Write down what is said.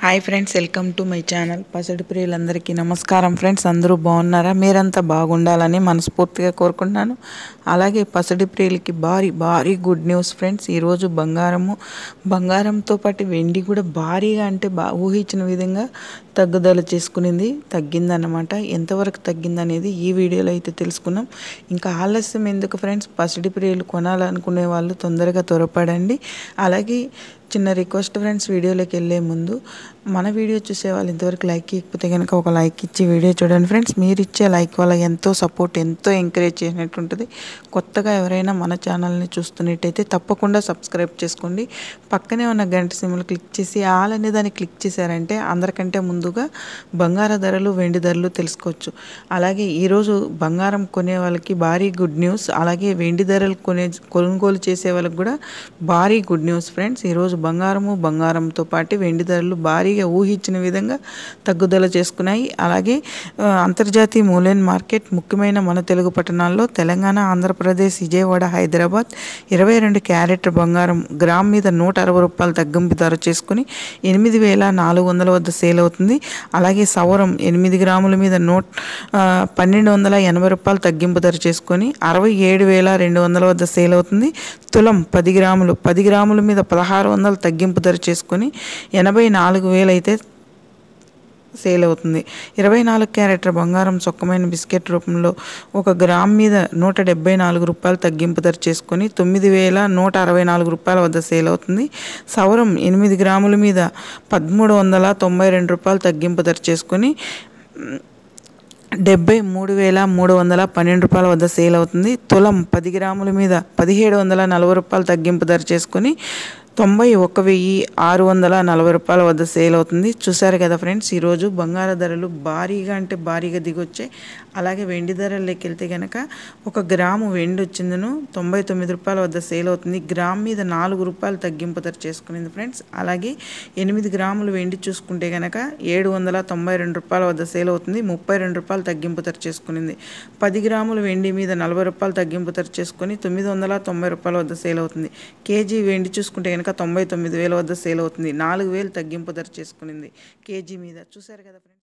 Hi friends, welcome to my channel. పసిడి ప్రియులందరికీ నమస్కారం friends. అందరూ బాగున్నారా? మీరంతా బాగుండాలని మనస్ఫూర్తిగా కోరుకుంటున్నాను. అలాగే పసిడి ప్రియులకి భారీ గుడ్ న్యూస్ ఫ్రెండ్స్. ఈరోజు బంగారంతో పాటు వెండి కూడా భారీగా అంటే ఊహించిన విధంగా తగ్గిందన్నమాట. ఎంతవరకు తగ్గిందనేది ఈ వీడియోలో అయితే తెలుసుకున్నాం. ఇంకా ఆలస్యం ఎందుకు ఫ్రెండ్స్? పసిడి ప్రియులు కొనాలనుకునే వాళ్ళు తొందరగా త్వరపడండి. అలాగే చిన్న రిక్వెస్ట్ ఫ్రెండ్స్, వీడియోలోకి వెళ్ళే ముందు మన వీడియో చూసే వాళ్ళు ఇంతవరకు లైక్ ఇవ్వకపోతే కనుక ఒక లైక్ ఇచ్చి వీడియో చూడండి ఫ్రెండ్స్. మీరు ఇచ్చే లైక్ వల్ల ఎంతో సపోర్ట్, ఎంతో ఎంకరేజ్ చేసినట్టు ఉంటుంది. కొత్తగా ఎవరైనా మన ఛానల్ని చూస్తున్నట్టయితే తప్పకుండా సబ్స్క్రైబ్ చేసుకోండి. పక్కనే ఉన్న గంట సింబల్ క్లిక్ చేసి ఆల్ అనే దాన్ని క్లిక్ చేశారంటే అందరికంటే ముందుగా బంగార ధరలు, వెండి ధరలు తెలుసుకోవచ్చు. అలాగే ఈరోజు బంగారం కొనే వాళ్ళకి భారీ గుడ్ న్యూస్, అలాగే వెండి ధరలు కొనుగోలు చేసే వాళ్ళకి కూడా భారీ గుడ్ న్యూస్ ఫ్రెండ్స్. ఈరోజు బంగారంతో పాటు వెండి ధరలు భారీగా ఊహించిన విధంగా తగ్గుదల చేసుకున్నాయి. అలాగే అంతర్జాతీయ మూలైన మార్కెట్ ముఖ్యమైన మన తెలుగు పట్టణాల్లో తెలంగాణ, ఆంధ్రప్రదేశ్, విజయవాడ, హైదరాబాద్ 22 క్యారెట్ బంగారం గ్రామ్ మీద 160 రూపాయలు తగ్గింపు ధర చేసుకుని 8,400 వద్ద సేల్ అవుతుంది. అలాగే సవరం 8 గ్రాముల మీద 1,280 రూపాయలు తగ్గింపు ధర చేసుకొని 67,200 వద్ద సేల్ అవుతుంది. తులం 10 గ్రాముల మీద 1,600 తగ్గింపు ధర చేసుకొని 84,000 అయితే సేల్ అవుతుంది. 24 క్యారెట్ బంగారం చొక్కమైన బిస్కెట్ రూపంలో 1 గ్రామ్ మీద 174 రూపాయలు తగ్గింపు ధర చేసుకొని 9,164 రూపాయల వద్ద సేల్ అవుతుంది. సవరం 8 గ్రాముల మీద 1,392 రూపాయలు తగ్గింపు ధర చేసుకొని 73,312 రూపాయల వద్ద సేల్ అవుతుంది. తులం 10 గ్రాముల మీద 1,740 రూపాయలు తగ్గింపు ధర చేసుకొని 91,640 రూపాయల వద్ద సేల్ అవుతుంది. చూసారు కదా ఫ్రెండ్స్, ఈరోజు బంగారు ధరలు భారీగా దిగొచ్చాయి. అలాగే వెండి ధరల్లోకి వెళ్తే కనుక 1 గ్రాము వెండి వచ్చిందను 99 రూపాయల వద్ద సేల్ అవుతుంది. గ్రామ్ మీద 4 రూపాయలు తగ్గింపు ధర చేసుకునింది ఫ్రెండ్స్. అలాగే 8 గ్రాములు వెండి చూసుకుంటే కనుక 792 రూపాయల వద్ద సేల్ అవుతుంది. 32 రూపాయలు తగ్గింపు ధర చేసుకునింది. 10 గ్రాములు వెండి మీద 40 రూపాయలు తగ్గింపు ధర చేసుకొని 990 రూపాయల వద్ద సేల్ అవుతుంది. కేజీ వెండి చూసుకుంటే కనుక 99,000 వద్ద సేల్ అవుతుంది. 4,000 తగ్గింపు ధర చేసుకునింది కేజీ మీద. చూసారు కదా ఫ్రెండ్స్.